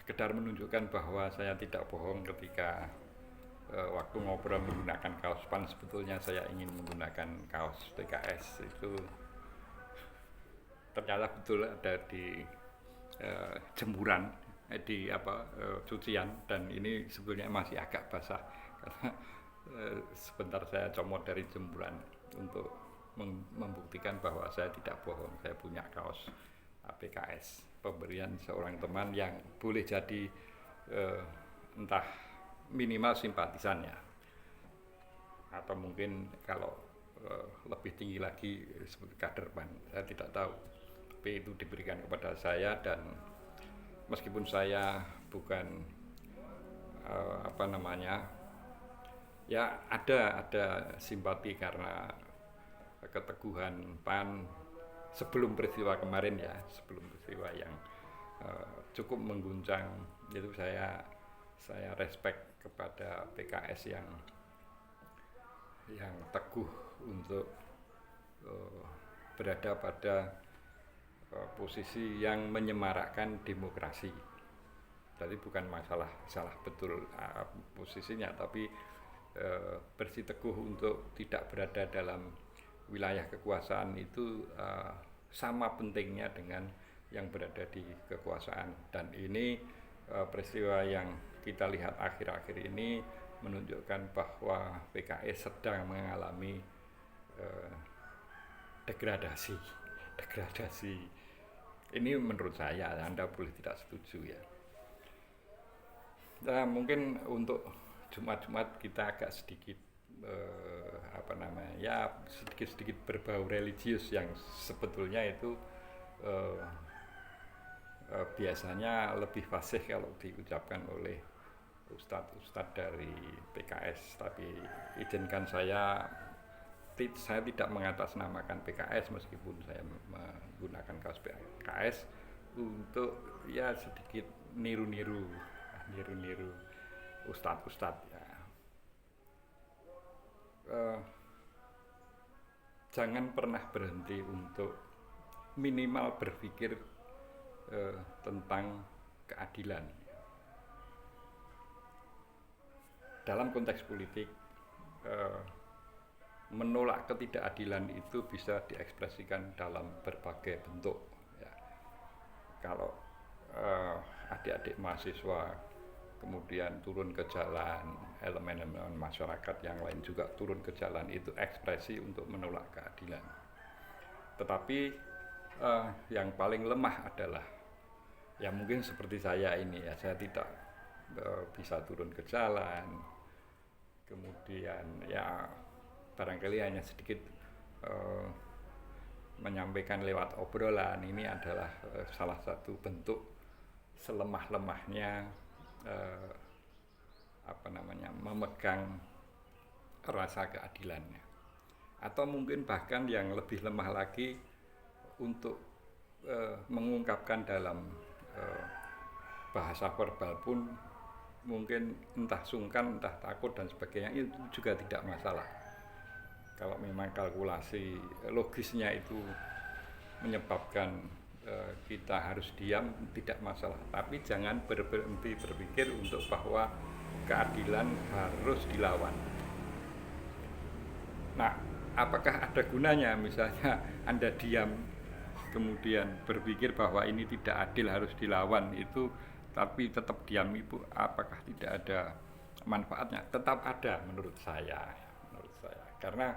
sekedar menunjukkan bahwa saya tidak bohong ketika waktu ngobrol menggunakan kaos PAN. Sebetulnya saya ingin menggunakan kaos PKS. Itu ternyata betul ada di jemuran, di cucian, dan ini sebetulnya masih agak basah karena sebentar saya comot dari jemuran untuk membuktikan bahwa saya tidak bohong. Saya punya kaos PKS pemberian seorang teman yang boleh jadi entah minimal simpatisannya, atau mungkin kalau lebih tinggi lagi seperti kader PAN, saya tidak tahu. Tapi itu diberikan kepada saya, dan meskipun saya bukan ya ada simpati karena keteguhan PAN sebelum peristiwa kemarin, ya sebelum peristiwa yang cukup mengguncang itu. Saya respect kepada PKS yang teguh untuk berada pada posisi yang menyemarakkan demokrasi. Jadi bukan masalah salah betul posisinya, tapi bersiteguh untuk tidak berada dalam wilayah kekuasaan itu sama pentingnya dengan yang berada di kekuasaan. Dan ini peristiwa yang kita lihat akhir-akhir ini menunjukkan bahwa PKS sedang mengalami degradasi. Ini menurut saya, Anda boleh tidak setuju ya. Nah, mungkin untuk Jumat-Jumat kita agak sedikit sedikit berbau religius, yang sebetulnya itu biasanya lebih fasih kalau diucapkan oleh ustadz-ustadz dari PKS. Tapi izinkan saya tidak mengatasnamakan PKS meskipun saya menggunakan kaos PKS untuk ya sedikit niru-niru ustadz-ustadz ya. Jangan pernah berhenti untuk minimal berpikir tentang keadilan. Dalam konteks politik, menolak ketidakadilan itu bisa diekspresikan dalam berbagai bentuk ya. Kalau adik-adik mahasiswa kemudian turun ke jalan, elemen-elemen masyarakat yang lain juga turun ke jalan, itu ekspresi untuk menolak keadilan. Tetapi yang paling lemah adalah ya mungkin seperti saya ini ya, saya tidak bisa turun ke jalan, kemudian ya barangkali hanya sedikit menyampaikan lewat obrolan. Ini adalah salah satu bentuk selemah-lemahnya memegang rasa keadilannya. Atau mungkin bahkan yang lebih lemah lagi, untuk mengungkapkan dalam bahasa verbal pun mungkin entah sungkan, entah takut dan sebagainya, itu juga tidak masalah. Kalau memang kalkulasi logisnya itu menyebabkan kita harus diam, tidak masalah. Tapi jangan berhenti berpikir untuk bahwa keadilan harus dilawan. Nah, apakah ada gunanya misalnya Anda diam kemudian berpikir bahwa ini tidak adil harus dilawan itu, tapi tetap diam, Ibu, apakah tidak ada manfaatnya? Tetap ada menurut saya. Karena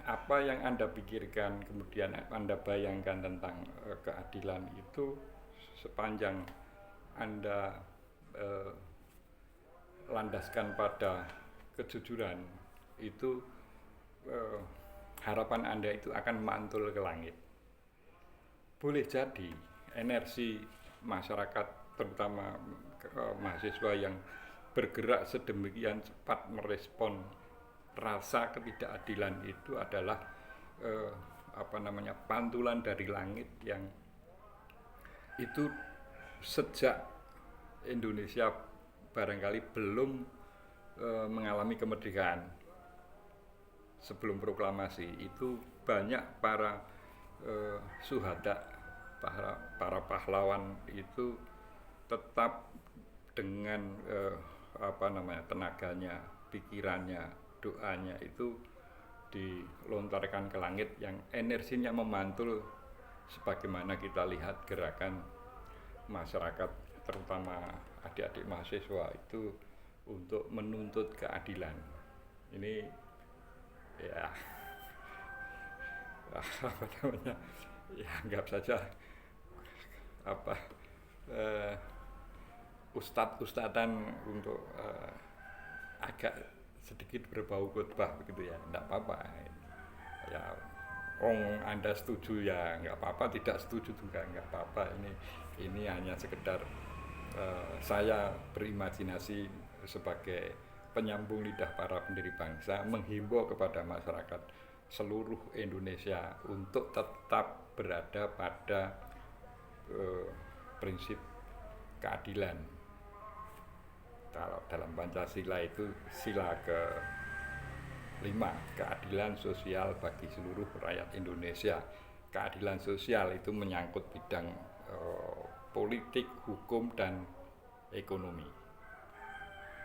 apa yang Anda pikirkan kemudian Anda bayangkan tentang keadilan itu, sepanjang Anda landaskan pada kejujuran, itu harapan Anda itu akan mantul ke langit. Boleh jadi energi masyarakat, terutama mahasiswa yang bergerak sedemikian cepat merespon rasa ketidakadilan itu adalah pantulan dari langit yang itu sejak Indonesia barangkali belum mengalami kemerdekaan. Sebelum proklamasi itu banyak para syuhada, para pahlawan itu tetap dengan tenaganya, pikirannya, doanya itu dilontarkan ke langit yang energinya memantul, sebagaimana kita lihat gerakan masyarakat terutama adik-adik mahasiswa itu untuk menuntut keadilan. Ini ya apa namanya, ya anggap saja apa ustad-ustadan untuk agak sedikit berbau khotbah begitu ya, enggak apa-apa ya. Anda setuju ya nggak apa-apa, tidak setuju juga nggak apa-apa. Ini hanya sekedar saya berimajinasi sebagai penyambung lidah para pendiri bangsa, menghimbau kepada masyarakat seluruh Indonesia untuk tetap berada pada prinsip keadilan. Kalau dalam Pancasila itu sila ke-5, keadilan sosial bagi seluruh rakyat Indonesia. Keadilan sosial itu menyangkut bidang politik, hukum, dan ekonomi.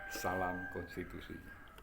Salam konstitusi.